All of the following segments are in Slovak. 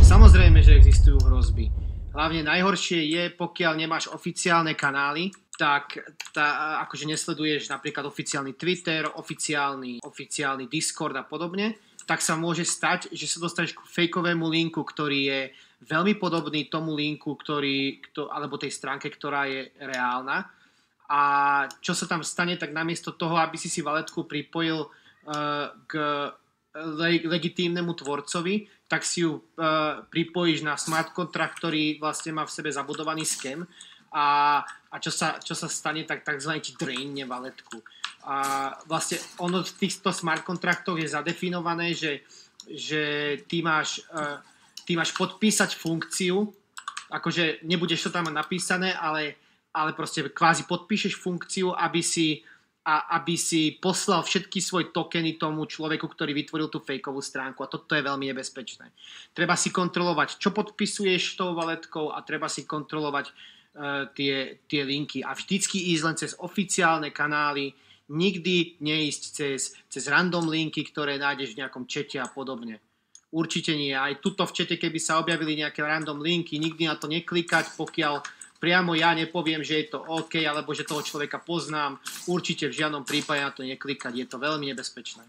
Samozrejme, že existujú hrozby. Hlavne najhoršie je, pokiaľ nemáš oficiálne kanály, tak akože nesleduješ napríklad oficiálny Twitter, oficiálny Discord a podobne, tak sa môže stať, že sa dostaneš k fejkovému linku, ktorý je veľmi podobný tomu linku, alebo tej stránke, ktorá je reálna. A čo sa tam stane, tak namiesto toho, aby si valetku pripojil k legitímnemu tvorcovi, tak si ju pripojíš na smart contract, ktorý vlastne má v sebe zabudovaný scam a čo sa stane, tak takzvané ti drainne valetku. A vlastne ono v týchto smart kontraktoch je zadefinované, že ty máš podpísať funkciu, akože nebudeš to tam napísané, ale proste kvázi podpíšeš funkciu, aby si poslal všetky svoje tokeny tomu človeku, ktorý vytvoril tú fejkovú stránku. A toto je veľmi nebezpečné. Treba si kontrolovať, čo podpisuješ tou valetkou a treba si kontrolovať tie linky. A vždycky ísť len cez oficiálne kanály, nikdy neísť cez random linky, ktoré nájdeš v nejakom čete a podobne. Určite nie. Aj tuto v čete, keby sa objavili nejaké random linky, nikdy na to neklikať, pokiaľ priamo ja nepoviem, že je to OK, alebo že toho človeka poznám. Určite v žiadnom prípade na to neklikať. Je to veľmi nebezpečné.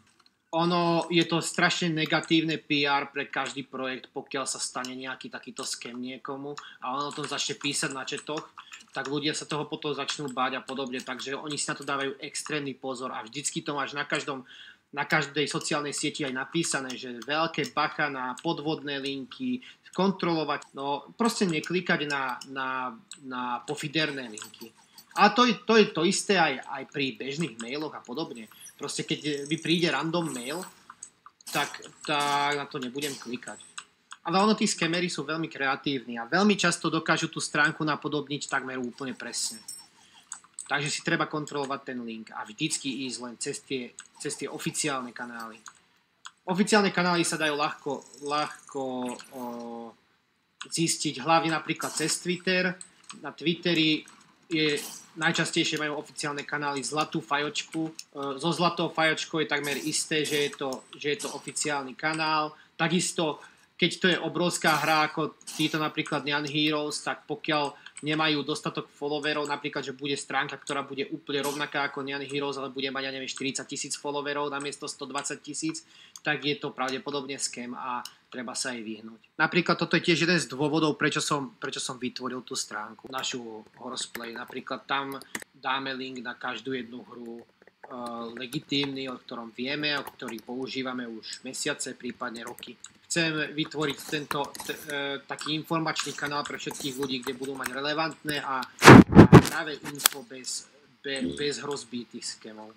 Je to strašne negatívne PR pre každý projekt, pokiaľ sa stane nejaký takýto scam niekomu a on o tom začne písať na chatoch, tak ľudia sa toho potom začnú báť a podobne. Takže oni si na to dávajú extrémny pozor a vždycky to máš na každej sociálnej sieti aj napísané, že veľké bacha na podvodné linky, kontrolovať, proste neklikať na pofiderné linky. A to je to isté aj pri bežných mailoch a podobne. Proste keď mi príde random mail, tak na to nebudem klikať. Ale tí scamery sú veľmi kreatívni a veľmi často dokážu tú stránku napodobniť takmer úplne presne. Takže si treba kontrolovať ten link a vždycky ísť len cez tie oficiálne kanály. Oficiálne kanály sa dajú ľahko zistiť, hlavne napríklad cez Twitter. Na Twitteri najčastejšie majú oficiálne kanály zlatú fajočku. So zlatou fajočkou je takmer isté, že je to oficiálny kanál. Takisto, keď to je obrovská hra ako títo napríklad Nyan Heroes, tak pokiaľ nemajú dostatok followerov, napríklad, že bude stránka, ktorá bude úplne rovnaká ako Nyan Heroes, ale bude mať, 40 000 followerov namiesto 120 000, tak je to pravdepodobne scam a treba sa jej vyhnúť. Napríklad toto je tiež jeden z dôvodov, prečo som vytvoril tú stránku, našu Horseplay. Napríklad tam dáme link na každú jednu hru legitímny, o ktorom vieme, o ktorý používame už mesiace, prípadne roky. Chcem vytvoriť taký informačný kanál pre všetkých ľudí, kde budú mať relevantné a práve info bez hrozby tých scamov.